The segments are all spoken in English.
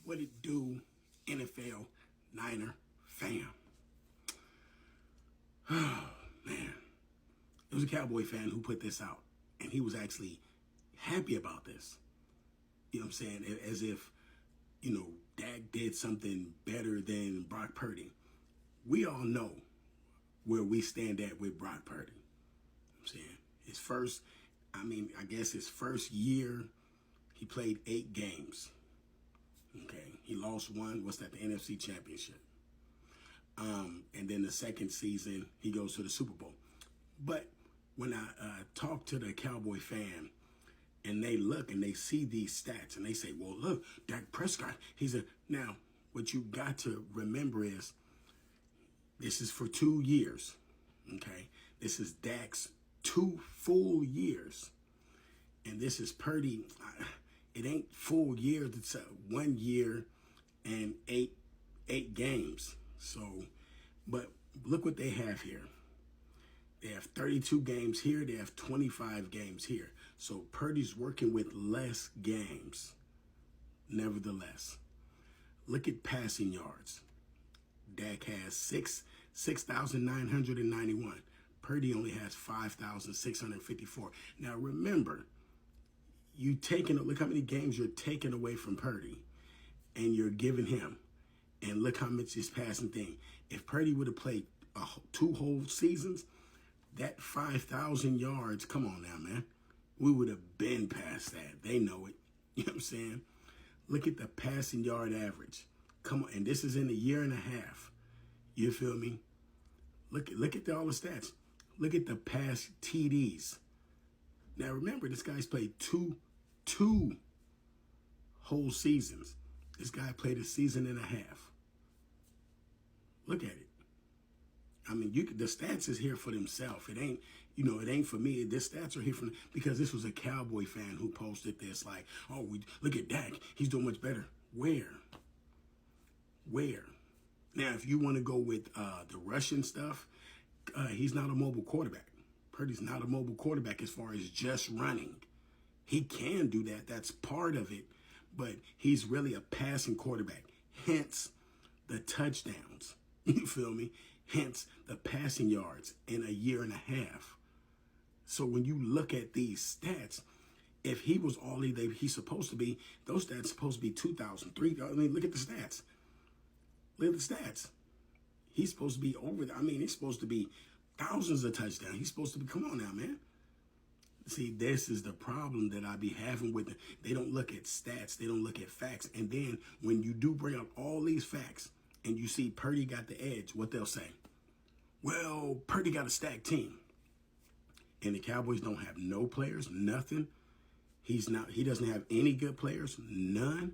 What it do, NFL Niner fam? Oh, man. It was a Cowboy fan who put this out, and he was actually happy about this. You know what I'm saying? As if, Dak did something better than Brock Purdy. We all know where we stand at with Brock Purdy. You know what I'm saying? I guess his first year, he played 8 games. Okay, he lost one. What's that? The NFC Championship. And then the second season, he goes to the Super Bowl. But when I talk to the Cowboy fan, and they look and they see these stats, and they say, "Well, look, Dak Prescott. Now." What you got to remember is this is for 2 years. Okay, this is Dak's 2 full years, and this is Purdy. It ain't full years. It's 1 year and eight games. So, but look what they have here. They have 32 games here. They have 25 games here. So Purdy's working with less games. Nevertheless, look at passing yards. Dak has 6,991. Purdy only has 5,654. Now remember, look how many games you're taking away from Purdy, and you're giving him. And look how much his passing thing. If Purdy would have played 2 whole seasons, that 5,000 yards, come on now, man. We would have been past that. They know it. You know what I'm saying? Look at the passing yard average. Come on. And this is in a year and a half. You feel me? Look at all the stats. Look at the pass TDs. Now, remember, this guy's played two whole seasons. This guy played a season and a half. Look at it. I mean, the stats is here for themselves. It ain't for me. The stats are here because this was a Cowboy fan who posted this like, oh, look at Dak. He's doing much better. Where? Now, if you want to go with the Russian stuff, he's not a mobile quarterback. Purdy's not a mobile quarterback as far as just running. He can do that. That's part of it. But he's really a passing quarterback. Hence the touchdowns. You feel me? Hence the passing yards in a year and a half. So when you look at these stats, if he was all he's supposed to be, those stats supposed to be 2,000, 3,000. I mean, look at the stats. Look at the stats. He's supposed to be he's supposed to be thousands of touchdowns. He's supposed to be, come on now, man. See, this is the problem that I be having with them. They don't look at stats. They don't look at facts. And then when you do bring up all these facts and you see Purdy got the edge, what they'll say? Well, Purdy got a stacked team. And the Cowboys don't have no players, nothing. He doesn't have any good players, none.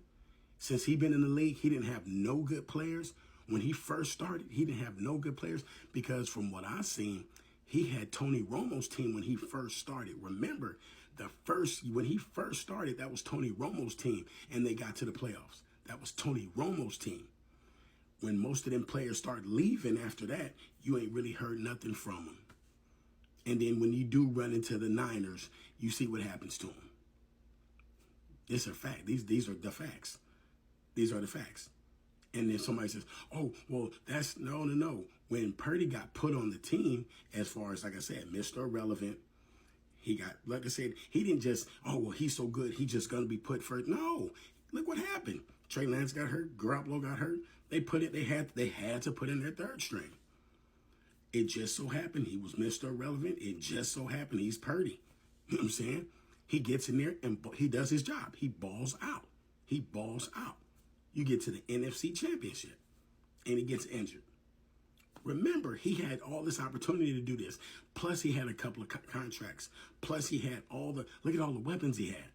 Since he's been in the league, he didn't have no good players. When he first started, he didn't have no good players because from what I've seen, he had Tony Romo's team when he first started. Remember, when he first started, that was Tony Romo's team, and they got to the playoffs. That was Tony Romo's team. When most of them players start leaving after that, you ain't really heard nothing from them. And then when you do run into the Niners, you see what happens to them. It's a fact. These are the facts. These are the facts. And then somebody says, oh, well, that's no. When Purdy got put on the team, as far as, like I said, Mr. Irrelevant, he got, like I said, he didn't just, oh, well, he's so good, he's just going to be put first. No, look what happened. Trey Lance got hurt. Garoppolo got hurt. They had to put in their third string. It just so happened he was Mr. Irrelevant. It just so happened he's Purdy. You know what I'm saying? He gets in there and he does his job. He balls out. You get to the NFC Championship and he gets injured. Remember, he had all this opportunity to do this. Plus, he had a couple of contracts. Plus, he had look at all the weapons he had.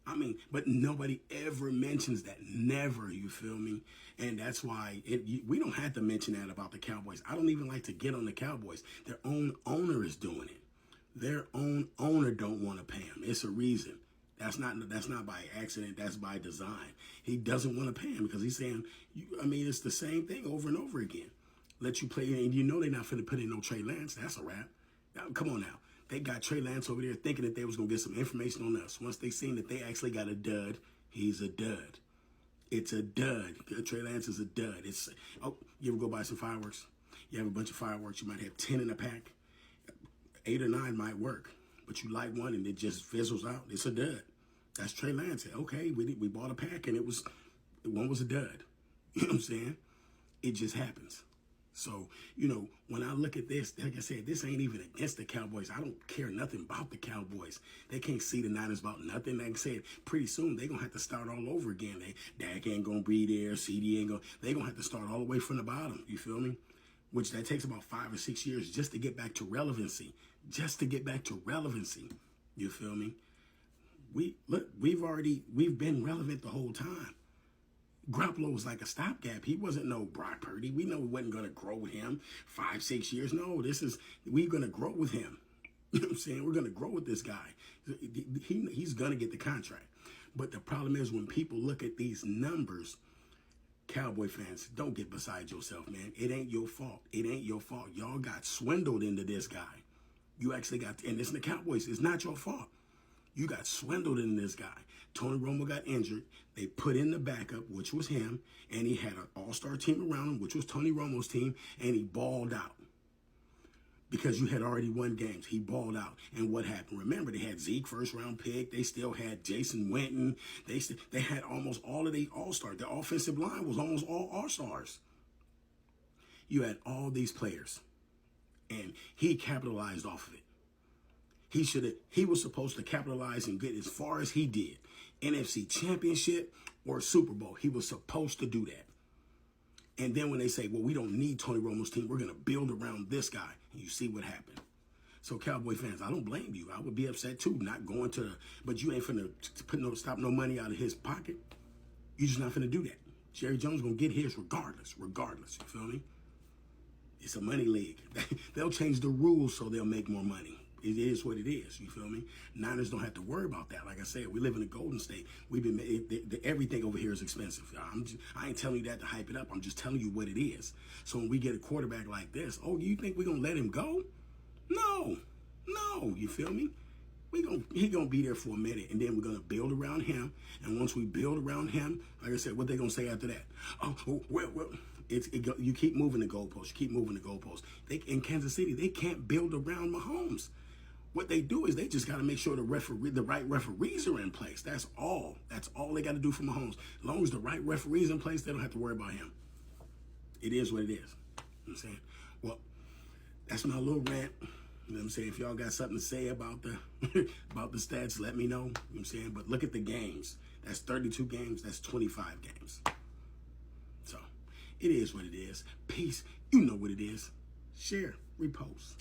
I mean, but nobody ever mentions that. Never, you feel me? And that's why we don't have to mention that about the Cowboys. I don't even like to get on the Cowboys. Their own owner is doing it. Their own owner don't want to pay him. It's a reason. That's not by accident. That's by design. He doesn't want to pay him because he's saying, it's the same thing over and over again. Let you play, and they're not finna put in no Trey Lance. That's a wrap. Now, come on now. They got Trey Lance over there thinking that they was going to get some information on us. Once they seen that they actually got a dud, he's a dud. It's a dud. Trey Lance is a dud. You ever go buy some fireworks? You have a bunch of fireworks. You might have 10 in a pack. 8 or 9 might work, but you light one and it just fizzles out. It's a dud. That's Trey Lance. Okay, we bought a pack and one was a dud. You know what I'm saying? It just happens. So, when I look at this, like I said, this ain't even against the Cowboys. I don't care nothing about the Cowboys. They can't see the Niners about nothing. Like I said, pretty soon they're going to have to start all over again. Dak ain't going to be there. CD ain't going to. They're going to have to start all the way from the bottom. You feel me? Which that takes about 5 or 6 years just to get back to relevancy. Just to get back to relevancy. You feel me? We've been relevant the whole time. Garoppolo was like a stopgap. He wasn't no Brock Purdy. We know we wasn't going to grow with him 5, 6 years. No, we're going to grow with him. You know what I'm saying? We're going to grow with this guy. He's going to get the contract. But the problem is when people look at these numbers, Cowboy fans, don't get beside yourself, man. It ain't your fault. It ain't your fault. Y'all got swindled into this guy. You actually got, and it's the Cowboys. It's not your fault. You got swindled in this guy. Tony Romo got injured. They put in the backup, which was him, and he had an all-star team around him, which was Tony Romo's team, and he balled out. Because you had already won games. He balled out. And what happened? Remember, they had Zeke, first-round pick. They still had Jason Witten. They had almost all of the all-stars. The offensive line was almost all all-stars. You had all these players, and he capitalized off of it. He was supposed to capitalize and get as far as he did. NFC Championship or Super Bowl. He was supposed to do that. And then when they say, well, we don't need Tony Romo's team, we're going to build around this guy. And you see what happened. So Cowboy fans, I don't blame you. I would be upset too, not going to, but you ain't finna stop no money out of his pocket. You're just not finna do that. Jerry Jones going to get his regardless. You feel me? It's a money league. They'll change the rules so they'll make more money. It is what it is. You feel me? Niners don't have to worry about that. Like I said, we live in a Golden State. Everything over here is expensive. I ain't telling you that to hype it up. I'm just telling you what it is. So when we get a quarterback like this, oh, you think we're going to let him go? No. You feel me? He gonna be there for a minute, and then we're gonna build around him. And once we build around him, like I said, what they gonna say after that? You keep moving the goalposts. In Kansas City, they can't build around Mahomes. What they do is they just got to make sure the right referees are in place. That's all. That's all they got to do for Mahomes. As long as the right referees in place, they don't have to worry about him. It is what it is. You know what I'm saying? Well, that's my little rant. You know what I'm saying? If y'all got something to say about the about the stats, let me know. You know what I'm saying? But look at the games. That's 32 games. That's 25 games. So it is what it is. Peace. You know what it is. Share. Repost.